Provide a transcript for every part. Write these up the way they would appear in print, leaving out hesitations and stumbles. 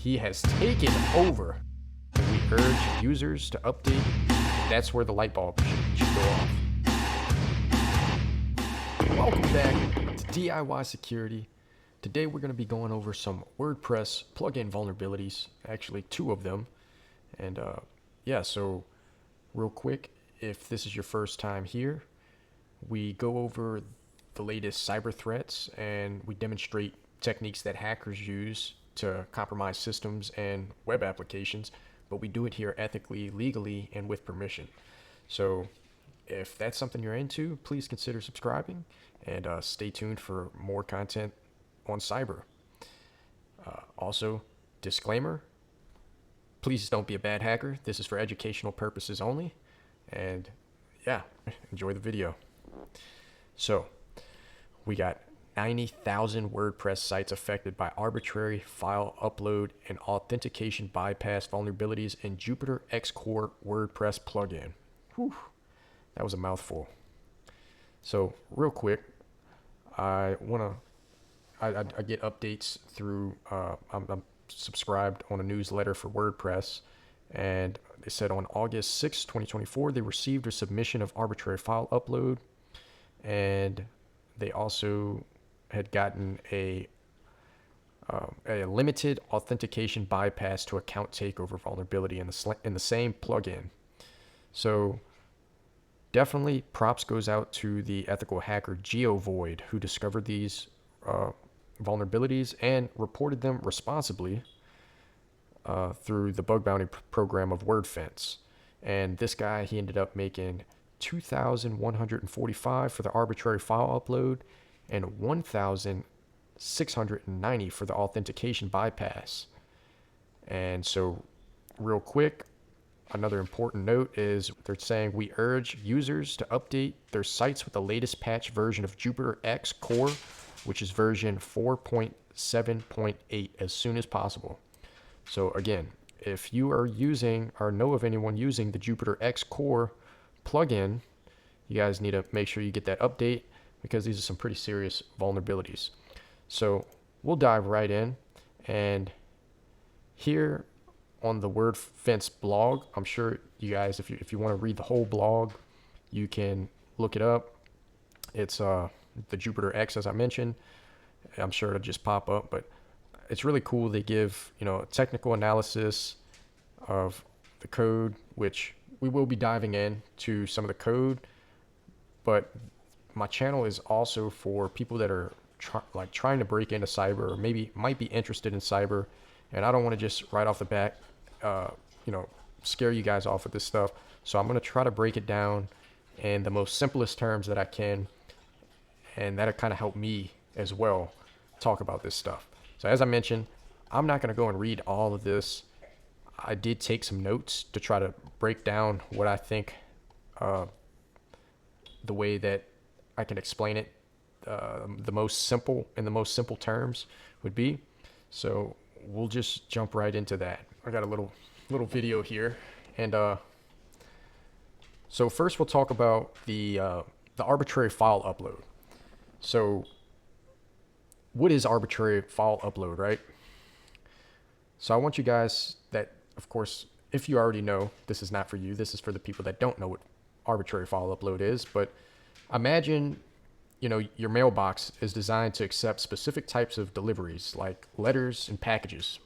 He has taken over. We urge users to update. That's where the light bulb should go off. Welcome back to DIY Security. Today we're going to be going over some WordPress plugin vulnerabilities, actually 2 of them. And so real quick, if this is your first time here, we go over the latest cyber threats and we demonstrate techniques that hackers use to compromise systems and web applications, but we do it here ethically, legally, and with permission. So if that's something you're into, please consider subscribing and stay tuned for more content on cyber. Also, disclaimer, please don't be a bad hacker. This is for educational purposes only. And yeah, enjoy the video. So we got 90,000 WordPress sites affected by arbitrary file upload and authentication bypass vulnerabilities in Jupiter X Core WordPress plugin. Whew, that was a mouthful. So real quick, I get updates through, I'm subscribed on a newsletter for WordPress, and they said on August 6, 2024, they received a submission of arbitrary file upload, and they also had gotten a limited authentication bypass to account takeover vulnerability in the same plugin. So definitely props goes out to the ethical hacker GeoVoid, who discovered these vulnerabilities and reported them responsibly through the bug bounty program of WordFence. And this guy, he ended up making 2,145 for the arbitrary file upload and 1,690 for the authentication bypass. And so real quick, another important note is they're saying we urge users to update their sites with the latest patch version of Jupiter X Core, which is version 4.7.8 as soon as possible. So again, if you are using or know of anyone using the Jupiter X Core plugin, you guys need to make sure you get that update, because these are some pretty serious vulnerabilities. So we'll dive right in. And here on the WordFence blog, I'm sure you guys, if you want to read the whole blog, you can look it up. It's the Jupiter X, as I mentioned. I'm sure it'll just pop up, but it's really cool. They give, a technical analysis of the code, which we will be diving into some of the code, but my channel is also for people that are trying to break into cyber, or maybe might be interested in cyber, and I don't want to just right off the bat, scare you guys off with this stuff. So I'm going to try to break it down in the most simplest terms that I can, and that'll kind of help me as well talk about this stuff. So as I mentioned, I'm not going to go and read all of this. I did take some notes to try to break down what I think the way that I can explain it in the most simple terms would be. So we'll just jump right into that. I got a little video here, and so first we'll talk about the arbitrary file upload. So what is arbitrary file upload, right? So I want you guys that, of course, if you already know, this is not for you. This is for the people that don't know what arbitrary file upload is. But imagine, your mailbox is designed to accept specific types of deliveries, like letters and packages.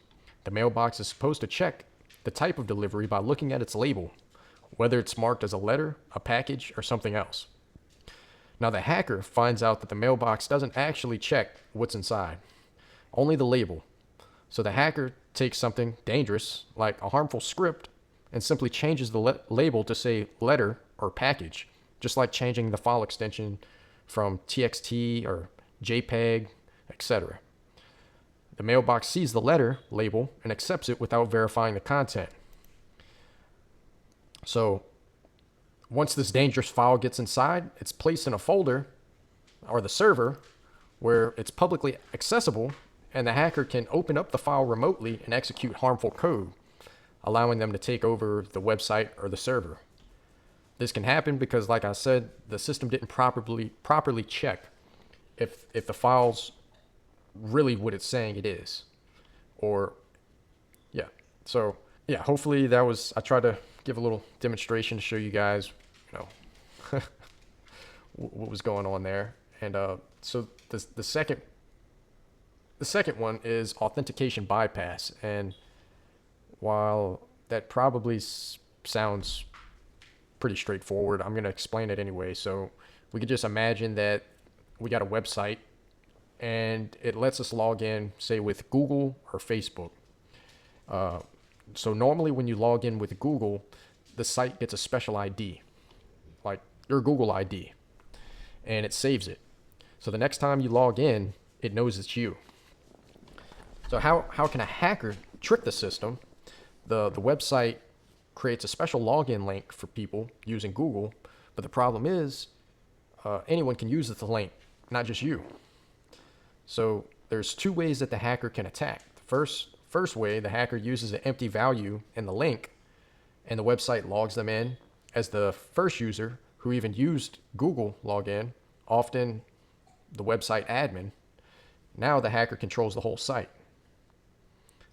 The mailbox is supposed to check the type of delivery by looking at its label, whether it's marked as a letter, a package, or something else. Now the hacker finds out that the mailbox doesn't actually check what's inside, only the label. So the hacker takes something dangerous, like a harmful script, and simply changes the label to say letter or package, just like changing the file extension from TXT or JPEG, etc. The mailbox sees the letter label and accepts it without verifying the content. So once this dangerous file gets inside, it's placed in a folder or the server where it's publicly accessible, and the hacker can open up the file remotely and execute harmful code, allowing them to take over the website or the server. This can happen because, like I said, the system didn't properly check if the file's really what it's saying it is, or So yeah, hopefully that was, I tried to give a little demonstration to show you guys, you know, what was going on there. And so the second one is authentication bypass. And while that probably sounds pretty straightforward, I'm going to explain it anyway. So we could just imagine that we got a website and it lets us log in, say, with Google or Facebook. So normally when you log in with Google, the site gets a special ID, like your Google ID, and it saves it. So the next time you log in, it knows it's you. So how can a hacker trick the system? The website creates a special login link for people using Google, but the problem is anyone can use the link, not just you. So there's two ways that the hacker can attack. The first way, the hacker uses an empty value in the link, and the website logs them in as the first user who even used Google login, often the website admin. Now the hacker controls the whole site.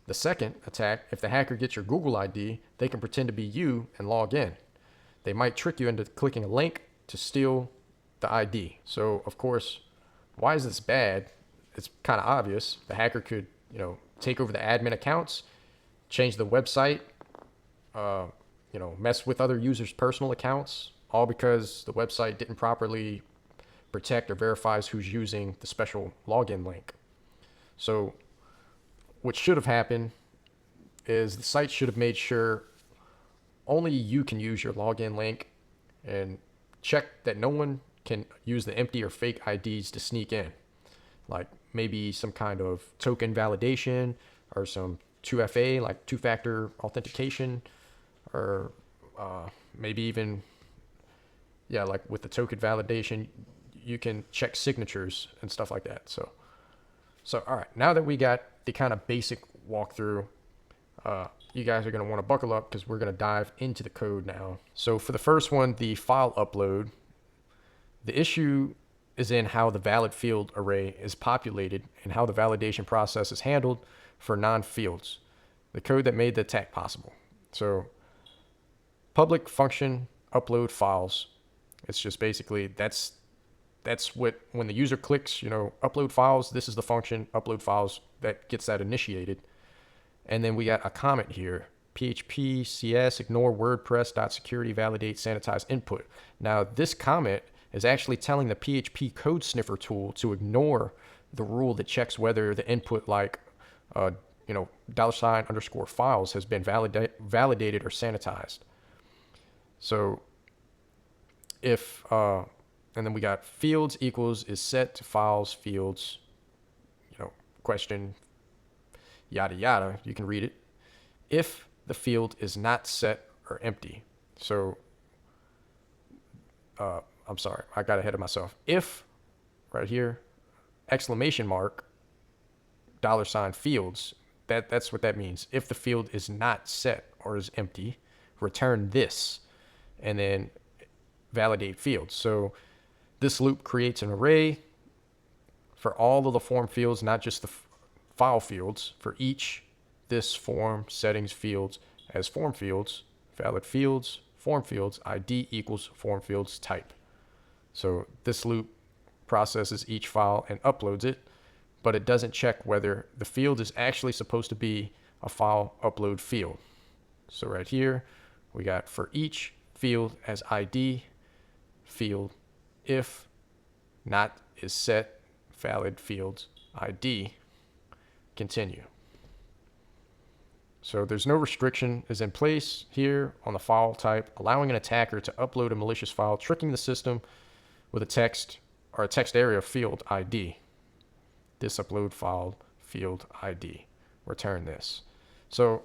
The second attack, if the hacker gets your Google ID, they can pretend to be you and log in. They might trick you into clicking a link to steal the ID. So, of course, why is this bad? It's kind of obvious. The hacker could, take over the admin accounts, change the website, mess with other users' personal accounts, all because the website didn't properly protect or verifies who's using the special login link. So what should have happened is the site should have made sure only you can use your login link and check that no one can use the empty or fake IDs to sneak in. Like maybe some kind of token validation or some 2FA, like two-factor authentication, or maybe even, like with the token validation, you can check signatures and stuff like that. So all right, now that we got the kind of basic walkthrough, you guys are going to want to buckle up because we're going to dive into the code now. So for the first one, the file upload, the issue is in how the valid field array is populated and how the validation process is handled for non-fields, the code that made the attack possible. So public function upload files, it's just basically that's what, when the user clicks, upload files, this is the function, upload files, that gets that initiated. And then we got a comment here, PHP CS ignore WordPress.security validate sanitize input. Now this comment is actually telling the PHP code sniffer tool to ignore the rule that checks whether the input like $_files has been validated or sanitized. So if and then we got fields equals is set to files fields, question, yada yada, you can read it, if the field is not set or empty. So I'm sorry, I got ahead of myself. If, right here, exclamation mark, $fields, that's what that means. If the field is not set or is empty, return this, and then validate fields. So this loop creates an array for all of the form fields, not just the file fields, for each this form settings fields as form fields, valid fields, form fields, ID equals form fields type. So this loop processes each file and uploads it, but it doesn't check whether the field is actually supposed to be a file upload field. So right here, we got for each field as ID field, if not is set, valid fields ID, continue. So there's no restriction is in place here on the file type, allowing an attacker to upload a malicious file, tricking the system with a text or a text area field ID. This upload file field ID. Return this. So,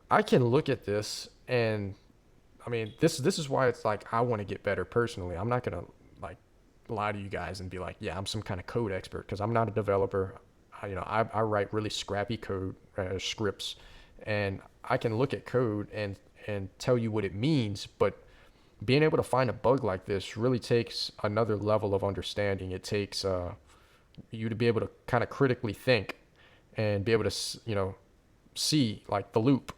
I can look at this and this is why it's like I want to get better personally. I'm not going to lie to you guys and be like, yeah, I'm some kind of code expert, because I'm not a developer. I write really scrappy code scripts, and I can look at code and tell you what it means, but being able to find a bug like this really takes another level of understanding. It takes you to be able to kind of critically think and be able to see like the loop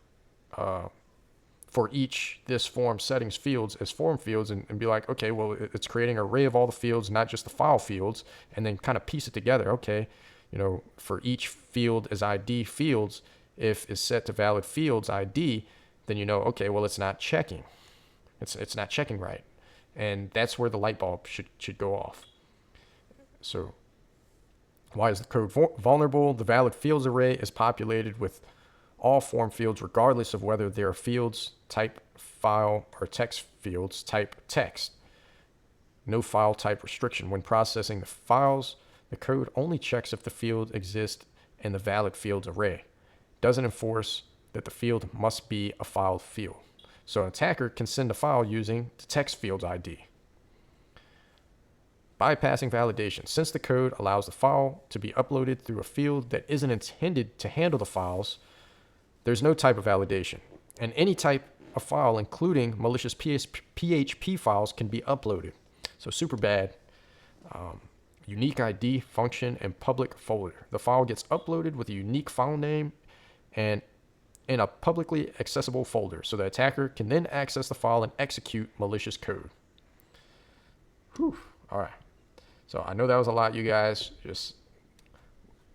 for each this form settings fields as form fields and be like, okay, well, it's creating an array of all the fields, not just the file fields, and then kind of piece it together. Okay, for each field as ID fields, if is set to valid fields ID, then okay, well, it's not checking. It's not checking right. And that's where the light bulb should go off. So why is the code vulnerable? The valid fields array is populated with all form fields, regardless of whether they are fields type file or text fields type text. No file type restriction. When processing the files, the code only checks if the field exists in the valid fields array. Doesn't enforce that the field must be a filed field. So an attacker can send a file using the text field's ID. Bypassing validation. Since the code allows the file to be uploaded through a field that isn't intended to handle the files, there's no type of validation. And any type of file, including malicious PHP files, can be uploaded. So super bad. Unique ID, function, and public folder. The file gets uploaded with a unique file name and in a publicly accessible folder, so the attacker can then access the file and execute malicious code. Whew. All right. So I know that was a lot, you guys. Just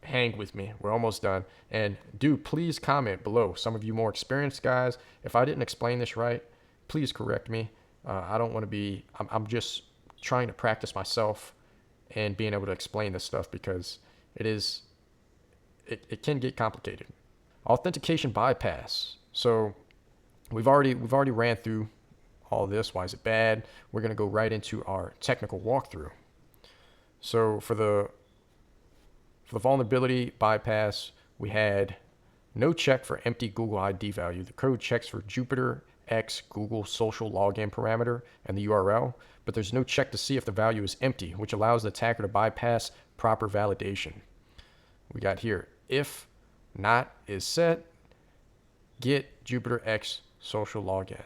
hang with me. We're almost done. And do please comment below. Some of you more experienced guys, if I didn't explain this right, please correct me. I don't want to be, I'm just trying to practice myself and being able to explain this stuff because it can get complicated. Authentication bypass. So we've already ran through all this. Why is it bad? We're going to go right into our technical walkthrough. So for the vulnerability bypass, we had no check for empty Google ID value. The code checks for Jupiter X Google social login parameter and the URL, but there's no check to see if the value is empty, which allows the attacker to bypass proper validation. We got here, if not is set, get Jupiter X social login,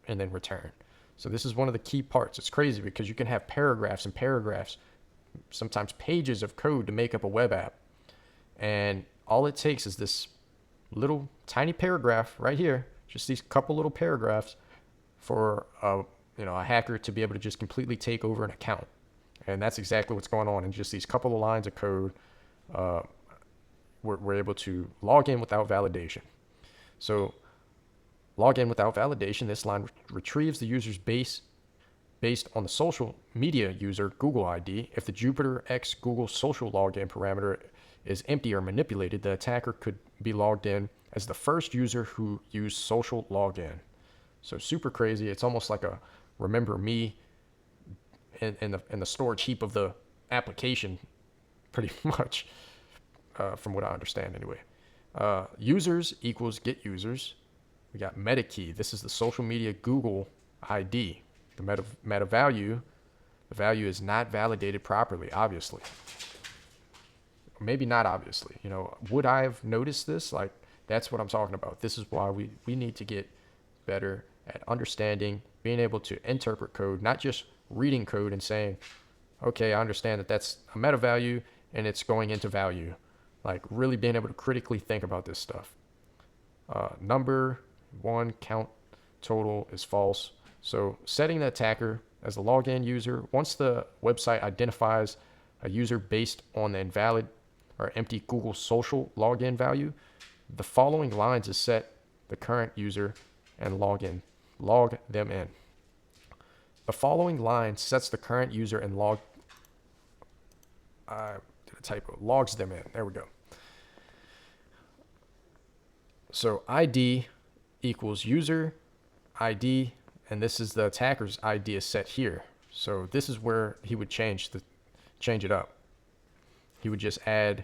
and then return. So this is one of the key parts. It's crazy because you can have paragraphs and paragraphs, sometimes pages of code to make up a web app. And all it takes is this little tiny paragraph right here, just these couple little paragraphs for a hacker to be able to just completely take over an account. And that's exactly what's going on in just these couple of lines of code. We're able to log in without validation. So log in without validation, this line retrieves the user's based on the social media user Google ID. If the Jupiter X Google social login parameter is empty or manipulated, the attacker could be logged in as the first user who used social login. So super crazy. It's almost like a remember me in the storage heap of the application, pretty much, from what I understand anyway. Users equals get users. We got meta key. This is the social media Google ID. The meta value, the value is not validated properly, obviously. Maybe not obviously. Would I have noticed this? Like, that's what I'm talking about. This is why we need to get better at understanding, being able to interpret code, not just reading code and saying, okay, I understand that that's a meta value and it's going into value. Like really being able to critically think about this stuff. Number one count total is false. So setting the attacker as the login user, once the website identifies a user based on the invalid or empty Google social login value, the following lines is set the current user and log them in. The following line sets the current user and logs them in. There we go. So ID equals user ID, and this is the attacker's ID is set here. So this is where he would change it up. He would just add,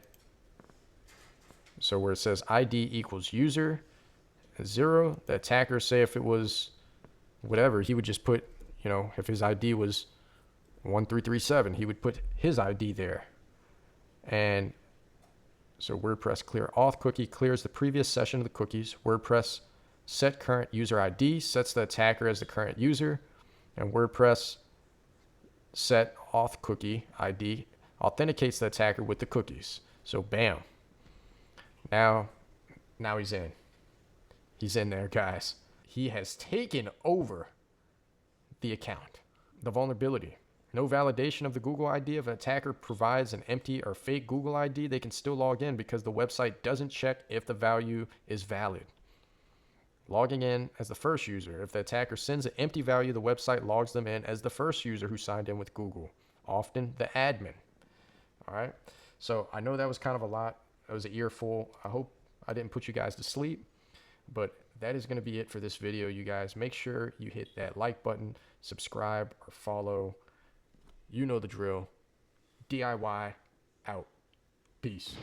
so where it says ID equals user 0, the attacker, say if it was whatever, he would just put, if his ID was 1337, he would put his ID there. And so WordPress clear auth cookie clears the previous session of the cookies. WordPress set current user ID sets the attacker as the current user, and WordPress set auth cookie ID authenticates the attacker with the cookies. So bam, now he's in. He's in there, guys. He has taken over the account. The vulnerability. No validation of the Google ID. If an attacker provides an empty or fake Google ID, they can still log in because the website doesn't check if the value is valid. Logging in as the first user. If the attacker sends an empty value, the website logs them in as the first user who signed in with Google, often the admin. All right. So I know that was kind of a lot. It was an earful. I hope I didn't put you guys to sleep, but that is going to be it for this video, you guys. Make sure you hit that like button, subscribe or follow. You know the drill. DIY out. Peace.